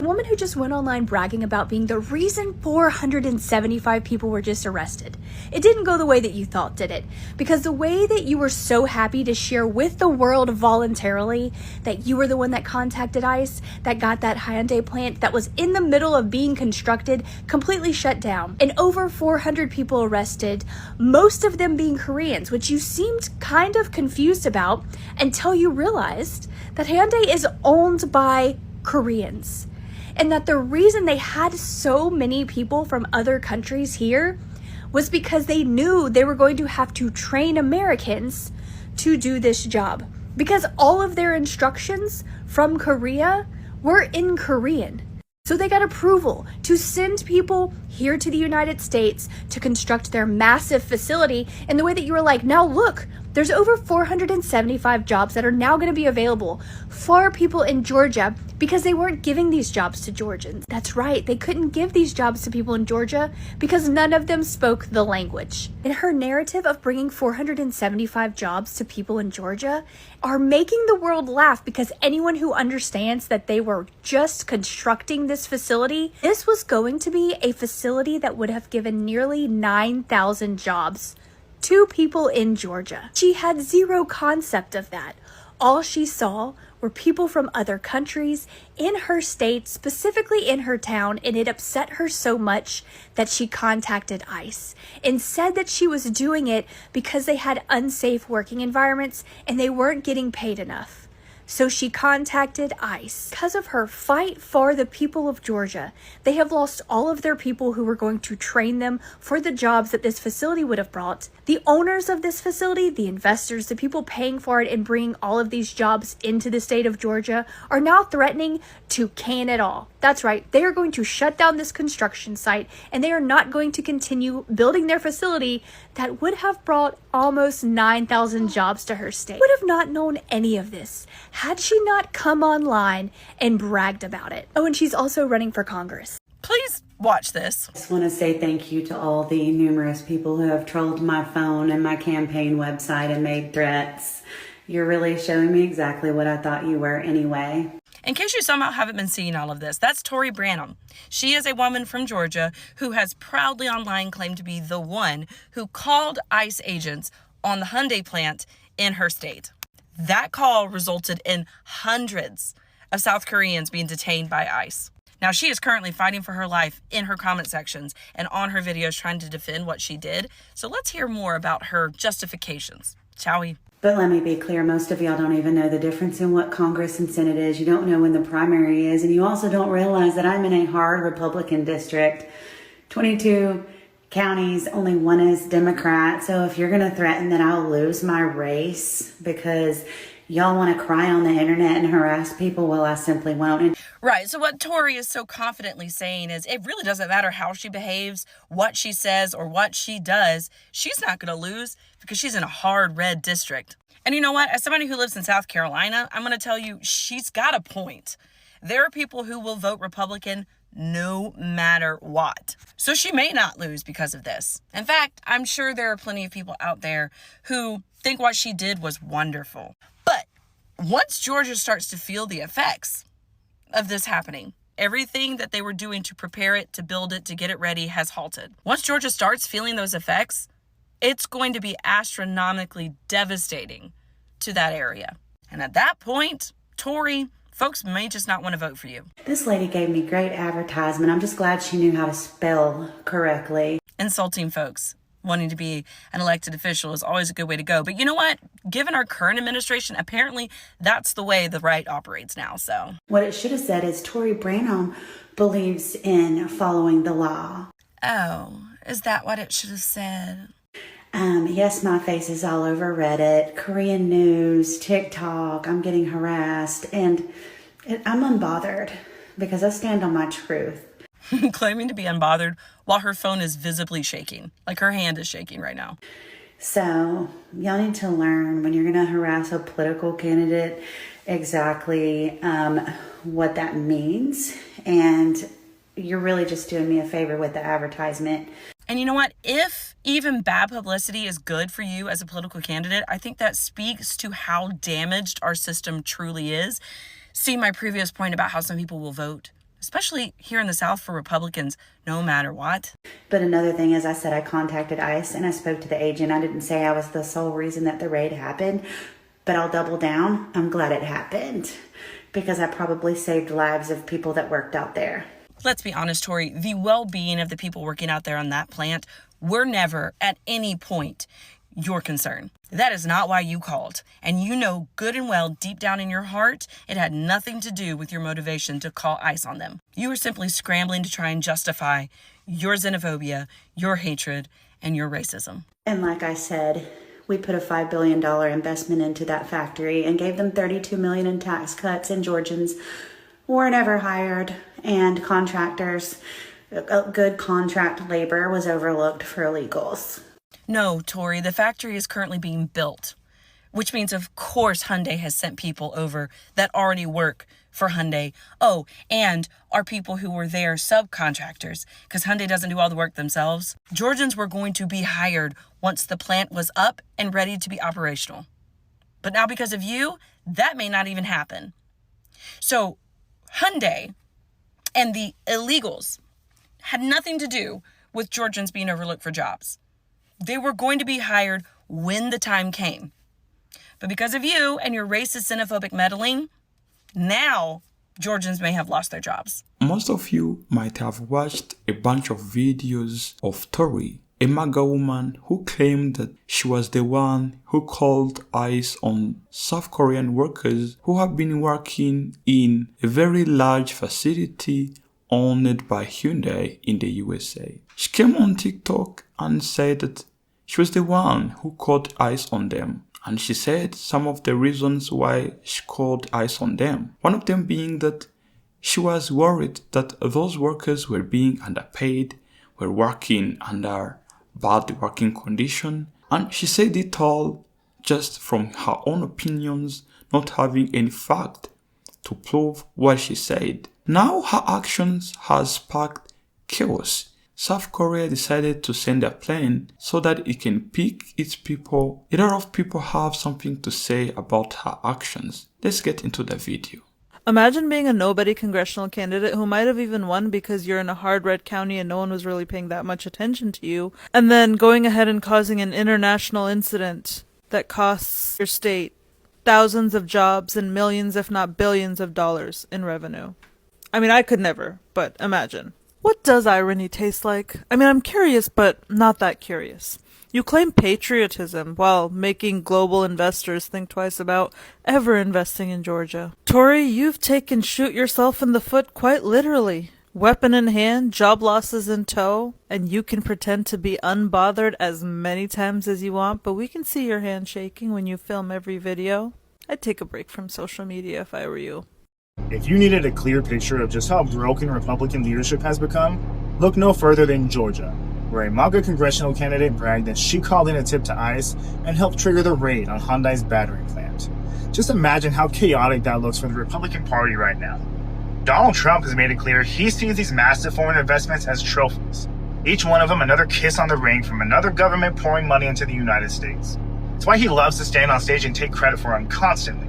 The woman who just went online bragging about being the reason 475 people were just arrested. It didn't go the way that you thought, did it? Because the way that you were so happy to share with the world voluntarily that you were the one that contacted ICE, that got that Hyundai plant that was in the middle of being constructed, completely shut down. And over 400 people arrested, most of them being Koreans, which you seemed kind of confused about until you realized that Hyundai is owned by Koreans. And that the reason they had so many people from other countries here was because they knew they were going to have to train Americans to do this job. Because all of their instructions from Korea were in Korean. So they got approval to send people here to the United States to construct their massive facility in the way that you were like, now look, there's over 475 jobs that are now going to be available for people in Georgia because they weren't giving these jobs to Georgians. That's right, they couldn't give these jobs to people in Georgia because none of them spoke the language. And her narrative of bringing 475 jobs to people in Georgia are making the world laugh because anyone who understands that they were just constructing this facility, this was going to be a facility that would have given nearly 9,000 jobs to people in Georgia. She had zero concept of that. All she saw were people from other countries in her state, specifically in her town, and it upset her so much that she contacted ICE and said that she was doing it because they had unsafe working environments and they weren't getting paid enough. So she contacted ICE. Because of her fight for the people of Georgia, they have lost all of their people who were going to train them for the jobs that this facility would have brought. The owners of this facility, the investors, the people paying for it and bringing all of these jobs into the state of Georgia are now threatening to can it all. That's right, they are going to shut down this construction site and they are not going to continue building their facility that would have brought almost 9,000 jobs to her state. Would have not known any of this had she not come online and bragged about it. Oh, and she's also running for Congress. Please watch this. I just want to say thank you to all the numerous people who have trolled my phone and my campaign website and made threats. You're really showing me exactly what I thought you were anyway. In case you somehow haven't been seeing all of this, that's Tori Brham. She is a woman from Georgia who has proudly online claimed to be the one who called ICE agents on the Hyundai plant in her state. That call resulted in hundreds of South Koreans being detained by ICE. Now, she is currently fighting for her life in her comment sections and on her videos trying to defend what she did. So let's hear more about her justifications, shall we? But let me be clear, most of y'all don't even know the difference in what Congress and Senate is. You don't know when the primary is, and you also don't realize that I'm in a hard Republican district. 22 counties, only one is Democrat. So if you're going to threaten that I'll lose my race because y'all want to cry on the internet and harass people, well, I simply won't. Right. So what Tori is so confidently saying is it really doesn't matter how she behaves, what she says, or what she does. She's not going to lose because she's in a hard red district. And you know what? As somebody who lives in South Carolina, I'm going to tell you she's got a point. There are people who will vote Republican no matter what. So she may not lose because of this. In fact, I'm sure there are plenty of people out there who think what she did was wonderful. But once Georgia starts to feel the effects of this happening, everything that they were doing to prepare it, to build it, to get it ready has halted. Once Georgia starts feeling those effects, it's going to be astronomically devastating to that area. And at that point, Tori, folks may just not want to vote for you. This lady gave me great advertisement. I'm just glad she knew how to spell correctly. Insulting folks wanting to be an elected official is always a good way to go. But you know what? Given our current administration, apparently that's the way the right operates now. So what it should have said is Tori Brham believes in following the law. Oh, is that what it should have said? Yes, my face is all over Reddit, Korean news, TikTok. I'm getting harassed and I'm unbothered because I stand on my truth. Claiming to be unbothered while her phone is visibly shaking, like her hand is shaking right now. So y'all need to learn when you're going to harass a political candidate exactly what that means. And you're really just doing me a favor with the advertisement. And you know what? If even bad publicity is good for you as a political candidate, I think that speaks to how damaged our system truly is. See my previous point about how some people will vote especially here in the South for Republicans, no matter what. But another thing is, I said I contacted ICE and I spoke to the agent. I didn't say I was the sole reason that the raid happened, but I'll double down. I'm glad it happened because I probably saved lives of people that worked out there. Let's be honest, Tori, the well-being of the people working out there on that plant were never at any point your concern. That is not why you called. And you know good and well, deep down in your heart, it had nothing to do with your motivation to call ICE on them. You were simply scrambling to try and justify your xenophobia, your hatred, and your racism. And like I said, we put a $5 billion investment into that factory and gave them $32 million in tax cuts, and Georgians were never hired, and contractors, good contract labor was overlooked for illegals. No, Tori, the factory is currently being built, which means, of course, Hyundai has sent people over that already work for Hyundai. Oh, and are people who were there subcontractors, because Hyundai doesn't do all the work themselves. Georgians were going to be hired once the plant was up and ready to be operational. But now because of you, that may not even happen. So Hyundai and the illegals had nothing to do with Georgians being overlooked for jobs. They were going to be hired when the time came. But because of you and your racist, xenophobic meddling, now Georgians may have lost their jobs. Most of you might have watched a bunch of videos of Tori, a MAGA woman who claimed that she was the one who called ICE on South Korean workers who have been working in a very large facility owned by Hyundai in the USA. She came on TikTok and said that she was the one who called ICE on them. And she said some of the reasons why she called ICE on them. One of them being that she was worried that those workers were being underpaid, were working under bad working conditions. And she said it all just from her own opinions, not having any fact to prove what she said. Now her actions has sparked chaos. South Korea decided to send a plane so that it can pick its people. A lot of people have something to say about her actions. Let's get into the video. Imagine being a nobody congressional candidate who might have even won because you're in a hard red county and no one was really paying that much attention to you, and then going ahead and causing an international incident that costs your state thousands of jobs and millions, if not billions of dollars in revenue. I mean, I could never, but imagine. What does irony taste like? I mean, I'm curious, but not that curious. You claim patriotism while making global investors think twice about ever investing in Georgia. Tori, you've taken shoot yourself in the foot quite literally. Weapon in hand, job losses in tow, and you can pretend to be unbothered as many times as you want, but we can see your hand shaking when you film every video. I'd take a break from social media if I were you. If you needed a clear picture of just how broken Republican leadership has become, look no further than Georgia, where a MAGA congressional candidate bragged that she called in a tip to ICE and helped trigger the raid on Hyundai's battery plant. Just imagine how chaotic that looks for the Republican Party right now. Donald Trump has made it clear he sees these massive foreign investments as trophies, each one of them another kiss on the ring from another government pouring money into the United States. It's why he loves to stand on stage and take credit for them constantly.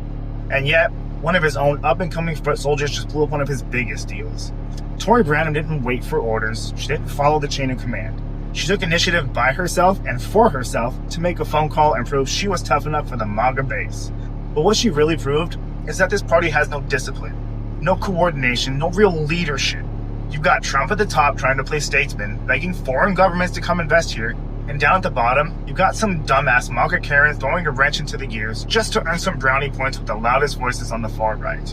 And yet, one of his own up-and-coming foot soldiers just blew up one of his biggest deals. Tori Brham didn't wait for orders. She didn't follow the chain of command. She took initiative by herself and for herself to make a phone call and prove she was tough enough for the MAGA base. But what she really proved is that this party has no discipline, no coordination, no real leadership. You've got Trump at the top trying to play statesman, begging foreign governments to come invest here, and down at the bottom, you've got some dumbass MAGA Karen throwing a wrench into the gears just to earn some brownie points with the loudest voices on the far right.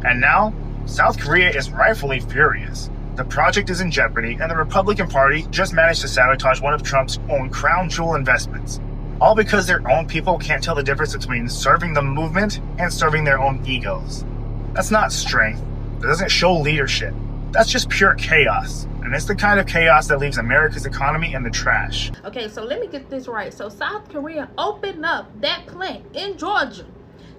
And now, South Korea is rightfully furious. The project is in jeopardy, and the Republican Party just managed to sabotage one of Trump's own crown jewel investments. All because their own people can't tell the difference between serving the movement and serving their own egos. That's not strength. That doesn't show leadership. That's just pure chaos. And it's the kind of chaos that leaves America's economy in the trash. Okay, so let me get this right. So South Korea opened up that plant in Georgia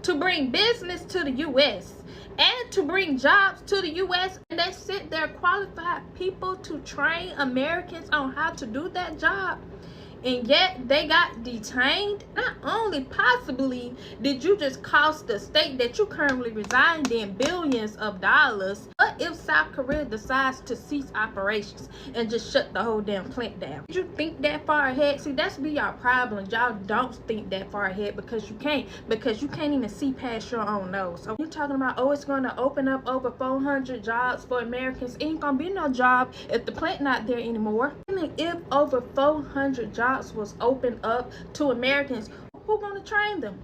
to bring business to the U.S. and to bring jobs to the U.S. And they sent their qualified people to train Americans on how to do that job. And yet they got detained. Not only possibly did you just cost the state that you currently reside in billions of dollars, but What if South Korea decides to cease operations and just shut the whole damn plant down? Did you think that far ahead? See, that's be your problem. Y'all don't think that far ahead because you can't even see past your own nose. So you're talking about, oh, it's going to open up over 400 jobs for Americans. Ain't gonna be no job if the plant not there anymore. I mean, if over 400 jobs was opened up to Americans, who gonna train them?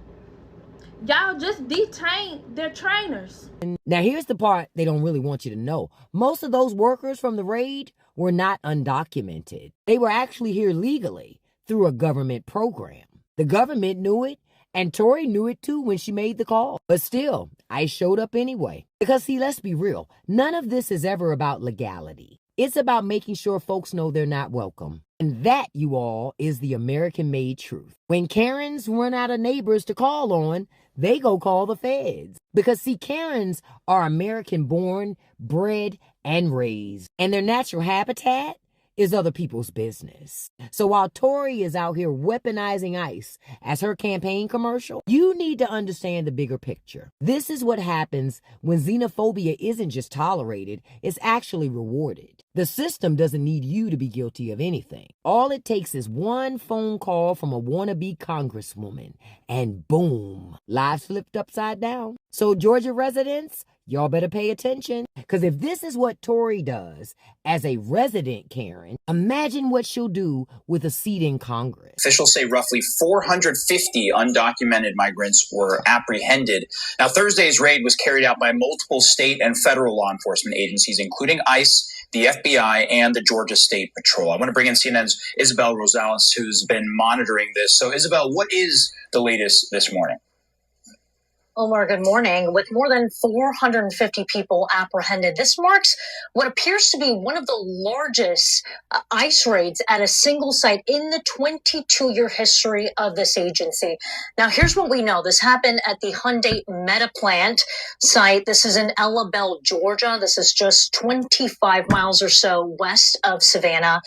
Y'all just detained their trainers. Now, here's the part they don't really want you to know. Most of those workers from the raid were not undocumented. They were actually here legally through a government program. The government knew it, and Tory knew it too when she made the call. But still, ICE showed up anyway. Because see, let's be real. None of this is ever about legality. It's about making sure folks know they're not welcome. And that, you all, is the American-made truth. When Karens run out of neighbors to call on, they go call the feds. Because see, Karens are American-born, bred, and raised. And their natural habitat is other people's business. So while Tory is out here weaponizing ICE as her campaign commercial, you need to understand the bigger picture. This is what happens when xenophobia isn't just tolerated, it's actually rewarded. The system doesn't need you to be guilty of anything. All it takes is one phone call from a wannabe congresswoman, and boom, lives flipped upside down. So Georgia residents, y'all better pay attention. Because if this is what Tory does as a resident Karen, imagine what she'll do with a seat in Congress. Officials say roughly 450 undocumented migrants were apprehended. Now, Thursday's raid was carried out by multiple state and federal law enforcement agencies, including ICE, the FBI, and the Georgia State Patrol. I want to bring in CNN's Isabel Rosales, who's been monitoring this. So, Isabel, what is the latest this morning? Omar, good morning. With more than 450 people apprehended, this marks what appears to be one of the largest ICE raids at a single site in the 22-year history of this agency. Now, here's what we know. This happened at the Hyundai Meta plant site. This is in Ella Belle, Georgia. This is just 25 miles or so west of Savannah.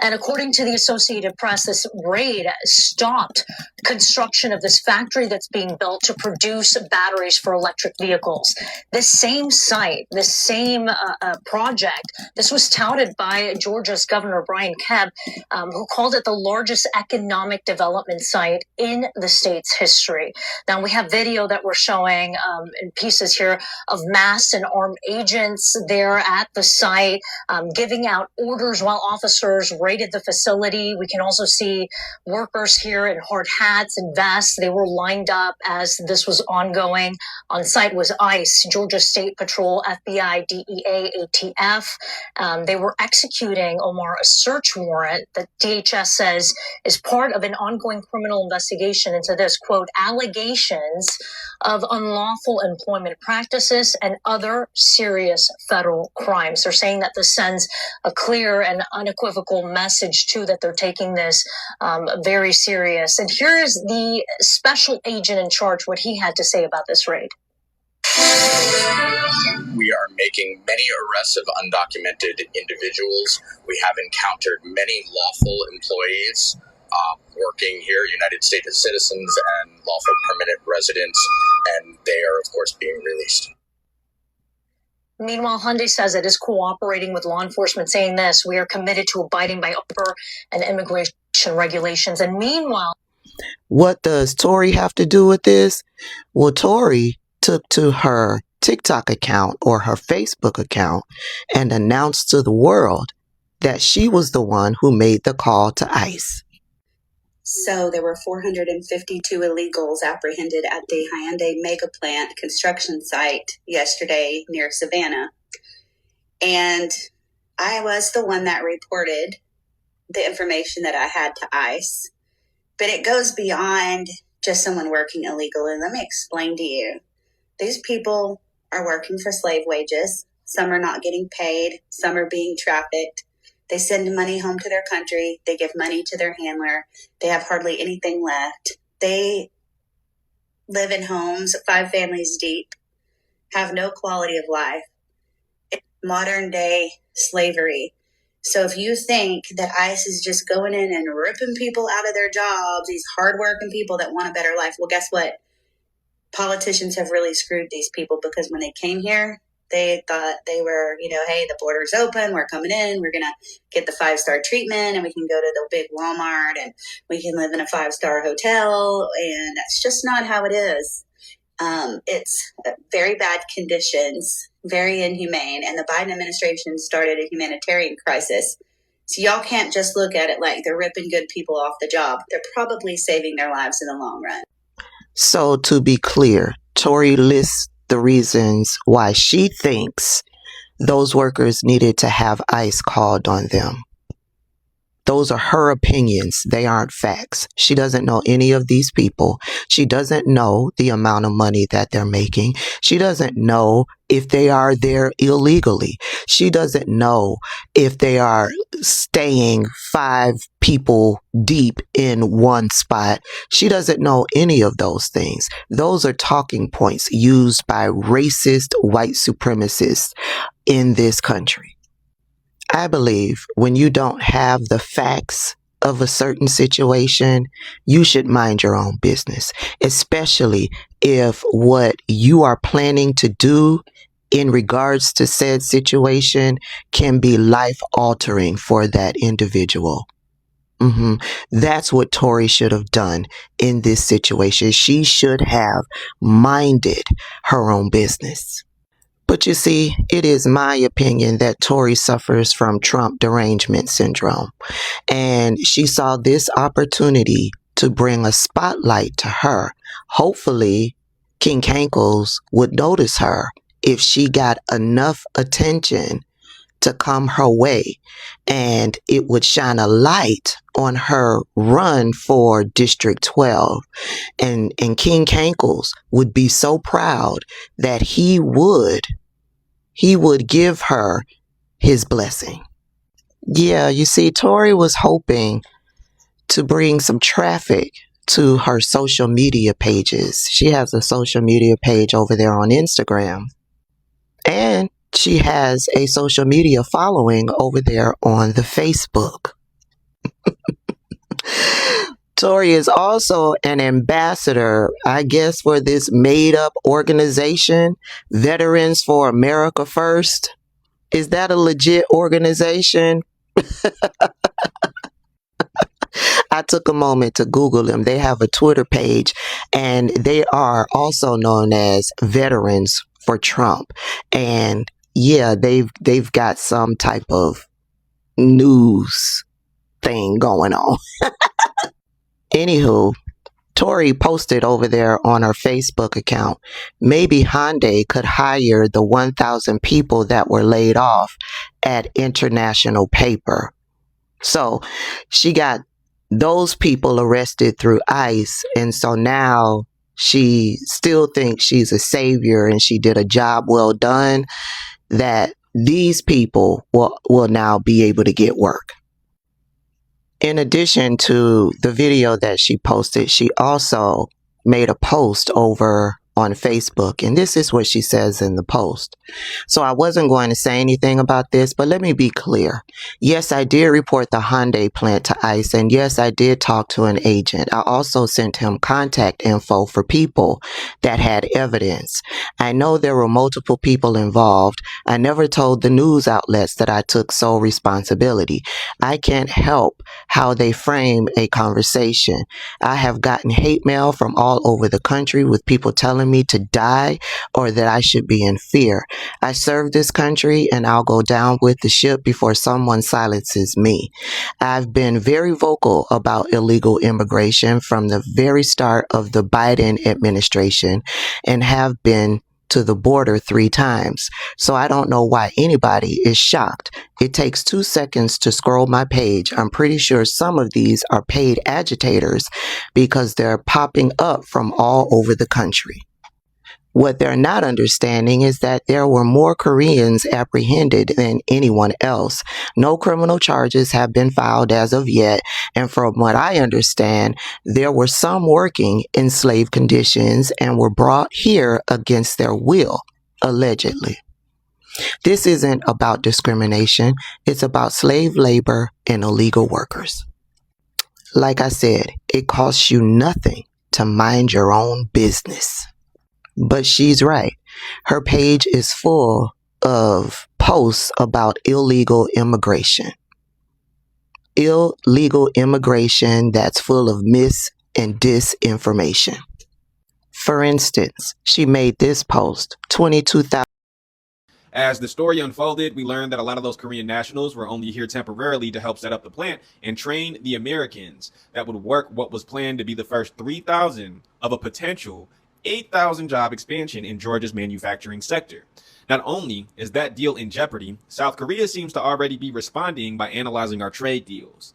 And according to the Associated Press, this raid stopped construction of this factory that's being built to produce batteries for electric vehicles. This same site, this same project, this was touted by Georgia's Governor Brian Kemp, who called it the largest economic development site in the state's history. Now, we have video that we're showing in pieces here of masked and armed agents there at the site, giving out orders while officers raided the facility. We can also see workers here in hard hats and vests. They were lined up as this was ongoing. On site was ICE, Georgia State Patrol, FBI, DEA, ATF. They were executing, Omar, a search warrant that DHS says is part of an ongoing criminal investigation into this, quote, allegations of unlawful employment practices and other serious federal crimes. They're saying that this sends a clear and unequivocal message, too, that they're taking this very serious. And here is the special agent in charge, what he had to say about this raid. We are making many arrests of undocumented individuals. We have encountered many lawful employees working here, United States citizens and lawful permanent residents, and they are, of course, being released. Meanwhile, Hyundai says it is cooperating with law enforcement, saying this: we are committed to abiding by labor and immigration regulations. And meanwhile, what does Tory have to do with this? Well, Tory took to her TikTok account or her Facebook account and announced to the world that she was the one who made the call to ICE. So there were 452 illegals apprehended at the Hyundai mega plant construction site yesterday near Savannah. And I was the one that reported the information that I had to ICE. But it goes beyond just someone working illegally. Let me explain to you. These people are working for slave wages. Some are not getting paid. Some are being trafficked. They send money home to their country. They give money to their handler. They have hardly anything left. They live in homes 5 families deep, have no quality of life. It's modern day slavery. So if you think that ICE is just going in and ripping people out of their jobs, these hardworking people that want a better life, well, guess what? Politicians have really screwed these people because when they came here, They thought they were, hey, the border's open, we're coming in, we're going to get the 5-star treatment, and we can go to the big Walmart, and we can live in a 5-star hotel, and that's just not how it is. It's very bad conditions, very inhumane, and the Biden administration started a humanitarian crisis. So y'all can't just look at it like they're ripping good people off the job. They're probably saving their lives in the long run. So to be clear, Tory lists the reasons why she thinks those workers needed to have ICE called on them. Those are her opinions. They aren't facts. She doesn't know any of these people. She doesn't know the amount of money that they're making. She doesn't know if they are there illegally. She doesn't know if they are staying 5 people deep in one spot. She doesn't know any of those things. Those are talking points used by racist white supremacists in this country. I believe when you don't have the facts of a certain situation, you should mind your own business, especially if what you are planning to do in regards to said situation can be life altering for that individual. That's what Tory should have done in this situation. She should have minded her own business. But you see, it is my opinion that Tory suffers from Trump derangement syndrome. And she saw this opportunity to bring a spotlight to her. Hopefully, King Cankles would notice her if she got enough attention to come her way. And it would shine a light on her run for District 12. And King Cankles would be so proud that he would give her his blessing. Yeah, you see, Tory was hoping to bring some traffic to her social media pages. She has a social media page over there on Instagram. And she has a social media following over there on the Facebook. Tory is also an ambassador, I guess, for this made-up organization, Veterans for America First. Is that a legit organization? I took a moment to Google them. They have a Twitter page, and they are also known as Veterans for Trump. And yeah, they've got some type of news thing going on. Anywho, Tory posted over there on her Facebook account, maybe Hyundai could hire the 1,000 people that were laid off at International Paper. So she got those people arrested through ICE, and so now she still thinks she's a savior and she did a job well done, that these people will now be able to get work. In addition to the video that she posted, she also made a post over on Facebook, and this is what she says in the post. So I wasn't going to say anything about this, but let me be clear. Yes, I did report the Hyundai plant to ICE, and yes, I did talk to an agent. I also sent him contact info for people that had evidence. I know there were multiple people involved. I never told the news outlets that I took sole responsibility. I can't help how they frame a conversation. I have gotten hate mail from all over the country with people telling me to die or that I should be in fear. I serve this country and I'll go down with the ship before someone silences me. I've been very vocal about illegal immigration from the very start of the Biden administration and have been to the border 3 times. So I don't know why anybody is shocked. It takes 2 seconds to scroll my page. I'm pretty sure some of these are paid agitators because they're popping up from all over the country. What they're not understanding is that there were more Koreans apprehended than anyone else. No criminal charges have been filed as of yet, and from what I understand, there were some working in slave conditions and were brought here against their will, allegedly. This isn't about discrimination. It's about slave labor and illegal workers. Like I said, it costs you nothing to mind your own business. But she's right. Her page is full of posts about illegal immigration. Illegal immigration that's full of mis and disinformation. For instance, she made this post, 22,000. As the story unfolded, we learned that a lot of those Korean nationals were only here temporarily to help set up the plant and train the Americans that would work what was planned to be the first 3,000 of a potential 8,000 job expansion in Georgia's manufacturing sector. Not only is that deal in jeopardy, South Korea seems to already be responding by analyzing our trade deals.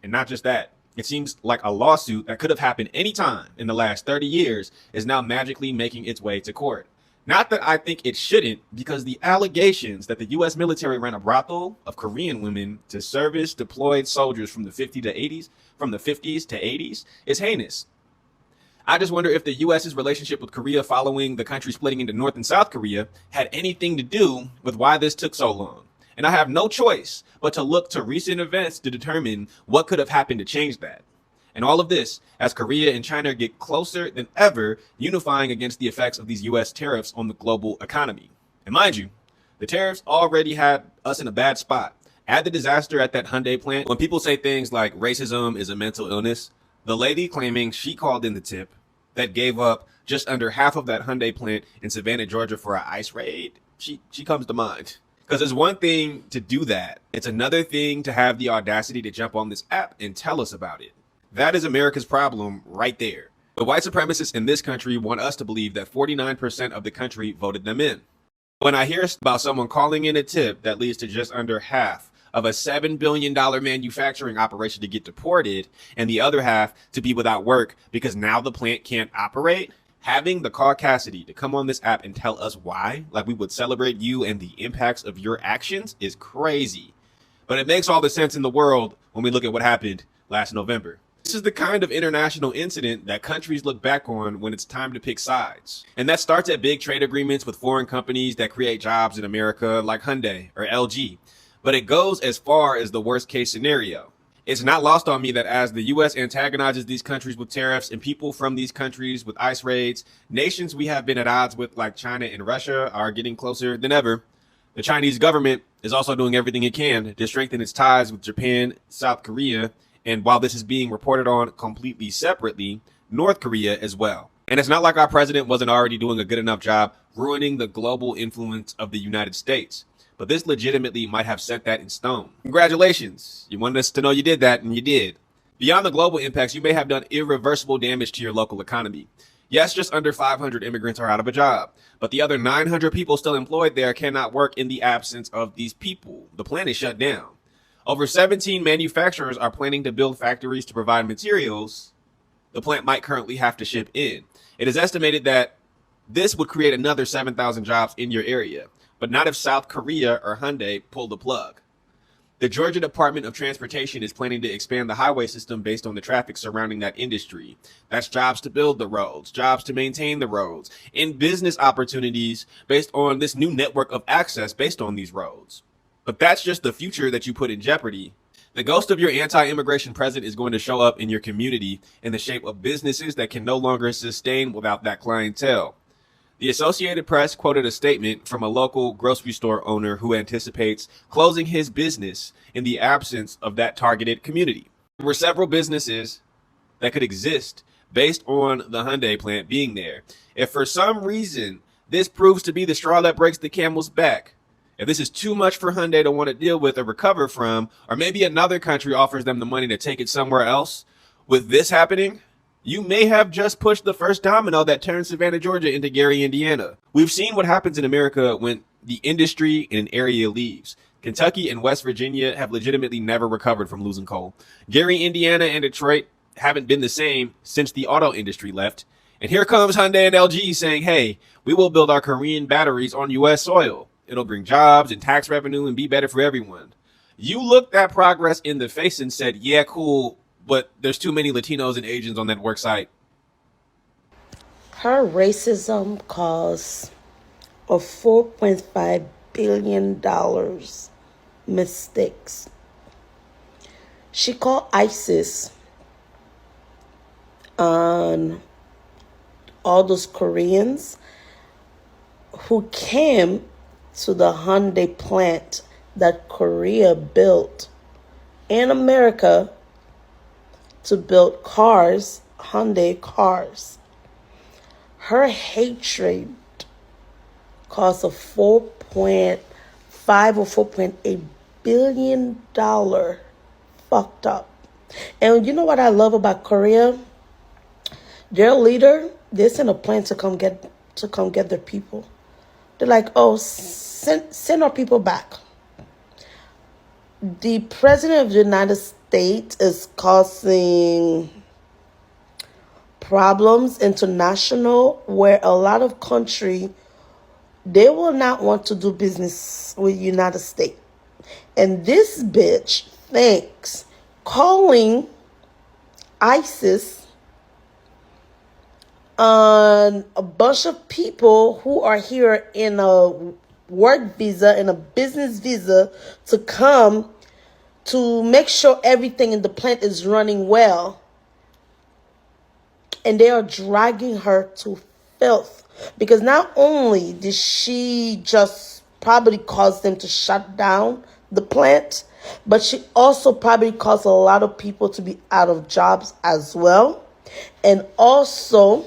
And not just that, it seems like a lawsuit that could have happened any time in the last 30 years is now magically making its way to court. Not that I think it shouldn't, because the allegations that the U.S. military ran a brothel of Korean women to service deployed soldiers from the 50s to 80s is heinous. I just wonder if the U.S.'s relationship with Korea following the country splitting into North and South Korea had anything to do with why this took so long. And I have no choice but to look to recent events to determine what could have happened to change that. And all of this as Korea and China get closer than ever, unifying against the effects of these U.S. tariffs on the global economy. And mind you, the tariffs already had us in a bad spot. Add the disaster at that Hyundai plant. When people say things like racism is a mental illness, the lady claiming she called in the tip that gave up just under half of that Hyundai plant in Savannah, Georgia for an ICE raid, she comes to mind. Because it's one thing to do that. It's another thing to have the audacity to jump on this app and tell us about it. That is America's problem right there. The white supremacists in this country want us to believe that 49% of the country voted them in. When I hear about someone calling in a tip that leads to just under half of a $7 billion manufacturing operation to get deported and the other half to be without work because now the plant can't operate, having the caucasity to come on this app and tell us why, like we would celebrate you and the impacts of your actions, is crazy. But it makes all the sense in the world when we look at what happened last November. This is the kind of international incident that countries look back on when it's time to pick sides. And that starts at big trade agreements with foreign companies that create jobs in America like Hyundai or LG. But it goes as far as the worst case scenario. It's not lost on me that as the U.S. antagonizes these countries with tariffs and people from these countries with ICE raids, nations we have been at odds with like China and Russia are getting closer than ever. The Chinese government is also doing everything it can to strengthen its ties with Japan, South Korea, and while this is being reported on completely separately, North Korea as well. And it's not like our president wasn't already doing a good enough job ruining the global influence of the United States. But this legitimately might have set that in stone. Congratulations. You wanted us to know you did that, and you did. Beyond the global impacts, you may have done irreversible damage to your local economy. Yes, just under 500 immigrants are out of a job, but the other 900 people still employed there cannot work in the absence of these people. The plant is shut down. Over 17 manufacturers are planning to build factories to provide materials the plant might currently have to ship in. It is estimated that this would create another 7,000 jobs in your area, but not if South Korea or Hyundai pull the plug. The Georgia Department of Transportation is planning to expand the highway system based on the traffic surrounding that industry. That's jobs to build the roads, jobs to maintain the roads, and business opportunities based on this new network of access based on these roads. But that's just the future that you put in jeopardy. The ghost of your anti-immigration president is going to show up in your community in the shape of businesses that can no longer sustain without that clientele. The Associated Press quoted a statement from a local grocery store owner who anticipates closing his business in the absence of that targeted community. There were several businesses that could exist based on the Hyundai plant being there. If for some reason this proves to be the straw that breaks the camel's back, if this is too much for Hyundai to want to deal with or recover from, or maybe another country offers them the money to take it somewhere else, with this happening, you may have just pushed the first domino that turned Savannah, Georgia into Gary, Indiana. We've seen what happens in America when the industry in an area leaves. Kentucky and West Virginia have legitimately never recovered from losing coal. Gary, Indiana and Detroit haven't been the same since the auto industry left. And here comes Hyundai and LG saying, hey, we will build our Korean batteries on U.S. soil. It'll bring jobs and tax revenue and be better for everyone. You looked that progress in the face and said, yeah, cool, but there's too many Latinos and Asians on that work site. Her racism caused a $4.5 billion mistakes. She called ISIS on all those Koreans who came to the Hyundai plant that Korea built in America to build cars, Hyundai cars. Her hatred cost a $4.5 or $4.8 billion fucked up. And you know what I love about Korea? Their leader, they sent a plane to come get their people. They're like, oh, send our people back. The president of the United States is causing problems international where a lot of country, they will not want to do business with United States. And this bitch thinks calling ISIS on a bunch of people who are here in a work visa and a business visa to come to make sure everything in the plant is running well. And they are dragging her to filth. Because not only did she just probably cause them to shut down the plant, but she also probably caused a lot of people to be out of jobs as well. And also,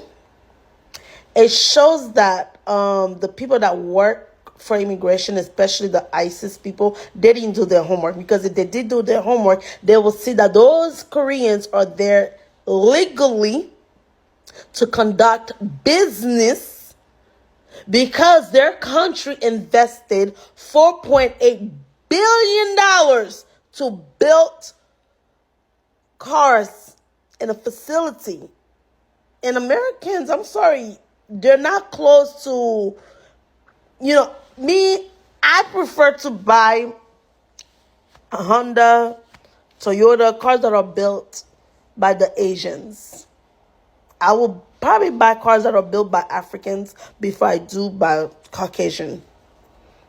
it shows that the people that work for immigration, especially the ISIS people, they didn't do their homework. Because if they did do their homework, they will see that those Koreans are there legally to conduct business because their country invested $4.8 billion to build cars in a facility. And Americans, I'm sorry, they're not close to, me, I prefer to buy a Honda, Toyota, cars that are built by the Asians. I will probably buy cars that are built by Africans before I do by Caucasian.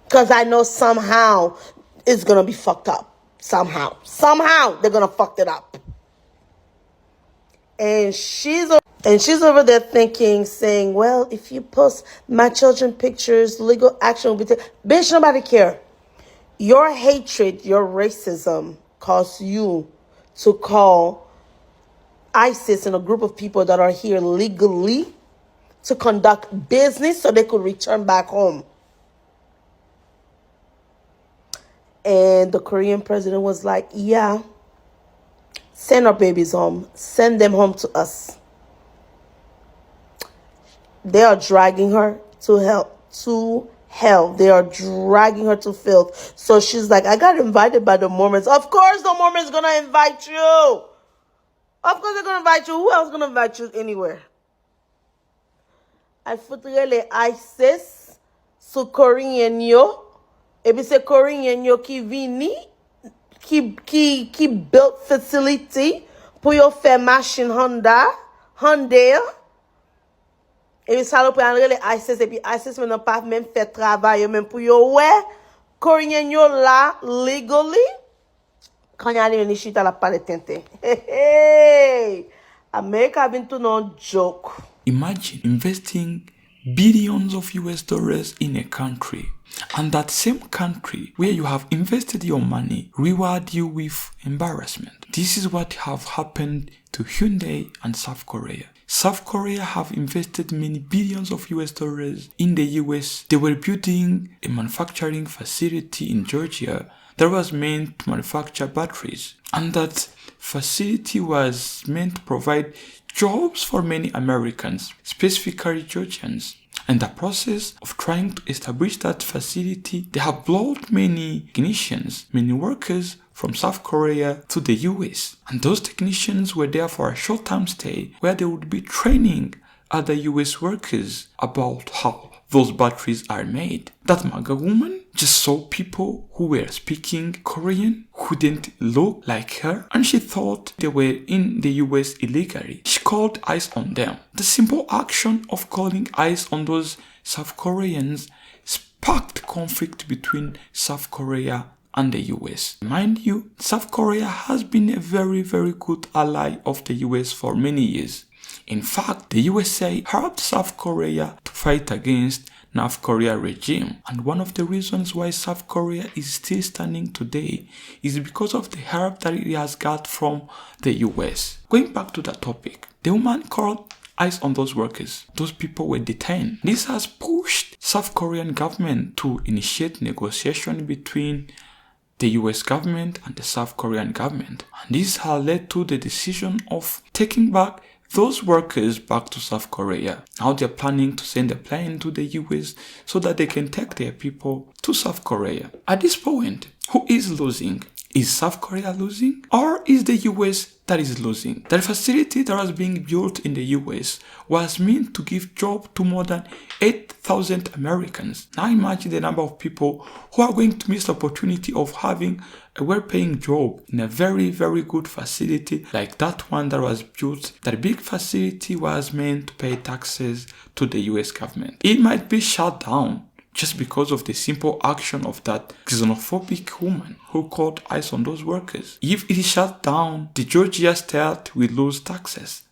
Because I know somehow it's going to be fucked up. Somehow they're going to fuck it up. And she's over there saying, well, if you post my children pictures, legal action will be taken. Bitch, nobody care. Your hatred, your racism caused you to call ISIS and a group of people that are here legally to conduct business so they could return back home. And the Korean president was like, yeah, send our babies home. Send them home to us. They are dragging her to hell. They are dragging her to filth. So she's like, I got invited by the Mormons. Of course the Mormons going to invite you. Of course they're going to invite you. Who else going to invite you anywhere? I foutre le ISIS sou Korean yo. Et puis c'est Korean yo qui vini, qui built facility pour yo faire machine Hyundai. Et puis ça pour aller le ISIS et puis ISIS maintenant pas même fait travail même pour yo ouais Korean yo là legally. Quand y'a les chute à la palette tente. Hey, America been to no joke. Imagine investing billions of US dollars in a country, and that same country where you have invested your money reward you with embarrassment. This is what have happened to Hyundai and South Korea. South Korea have invested many billions of US dollars in the US. They were building a manufacturing facility in Georgia that was meant to manufacture batteries, and that facility was meant to provide jobs for many Americans, specifically Georgians. In the process of trying to establish that facility, they have brought many technicians, many workers from South Korea to the US. And those technicians were there for a short-term stay where they would be training other US workers about how those batteries are made. That MAGA woman just saw people who were speaking Korean who didn't look like her, and she thought they were in the US illegally. She called ICE on them. The simple action of calling ICE on those South Koreans sparked conflict between South Korea and the US. Mind you, South Korea has been a very, very good ally of the US for many years. In fact, the USA helped South Korea to fight against North Korea regime. And one of the reasons why South Korea is still standing today is because of the help that it has got from the US. Going back to that topic, the woman called eyes on those workers. Those people were detained. This has pushed South Korean government to initiate negotiation between the US government and the South Korean government. And this has led to the decision of taking back those workers back to South Korea. Now they're planning to send a plane to the US so that they can take their people to South Korea. At this point, who is losing? Is South Korea losing? Or is the US that is losing? The facility that was being built in the US was meant to give job to more than 8,000 Americans. Now imagine the number of people who are going to miss the opportunity of having a well-paying job in a very, very good facility like that one that was built. That big facility was meant to pay taxes to the US government. It might be shut down just because of the simple action of that xenophobic woman who called eyes on those workers. If it is shut down, the Georgia state will lose taxes.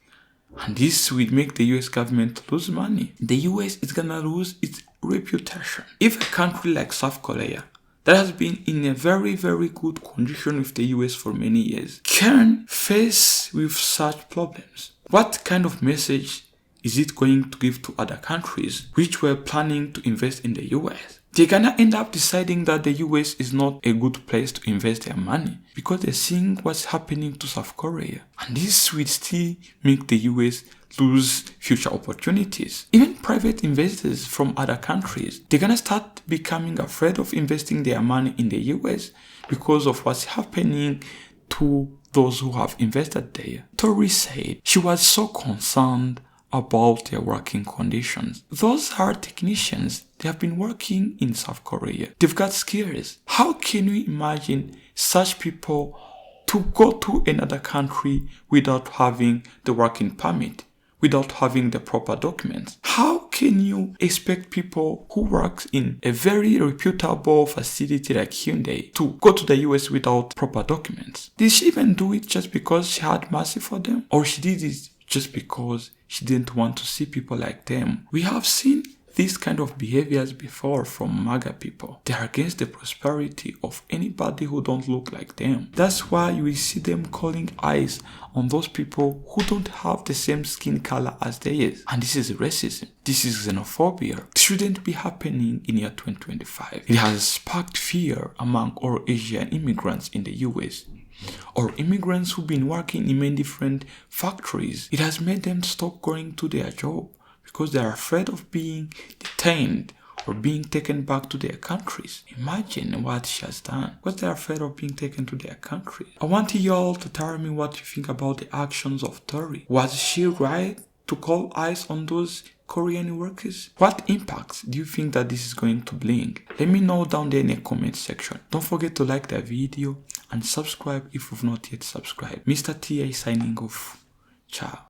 And this will make the US government lose money. The US is gonna lose its reputation. If a country like South Korea, that has been in a very, very good condition with the US for many years, can face with such problems, what kind of message is it going to give to other countries which were planning to invest in the US? They're gonna end up deciding that the US is not a good place to invest their money because they're seeing what's happening to South Korea. And this will still make the US lose future opportunities. Even private investors from other countries, they're gonna start becoming afraid of investing their money in the US because of what's happening to those who have invested there. Tori said she was so concerned about their working conditions. Those are technicians. They have been working in South Korea. They've got skills. How can you imagine such people to go to another country without having the working permit, without having the proper documents? How can you expect people who work in a very reputable facility like Hyundai to go to the US without proper documents? Did she even do it just because she had mercy for them? Or she did it just because she didn't want to see people like them? We have seen these kind of behaviors before from MAGA people. They are against the prosperity of anybody who don't look like them. That's why you will see them calling eyes on those people who don't have the same skin color as theirs. And this is racism. This is xenophobia. It shouldn't be happening in year 2025. It has sparked fear among all Asian immigrants in the US. Or immigrants who've been working in many different factories. It has made them stop going to their job because they are afraid of being detained or being taken back to their countries. Imagine what she has done because they are afraid of being taken to their country. I want you all to tell me what you think about the actions of Tori. Was she right to call eyes on those Korean workers? What impacts do you think that this is going to bring? Let me know down there in the comment section. Don't forget to like the video and subscribe if you've not yet subscribed. Mr. TA signing off. Ciao.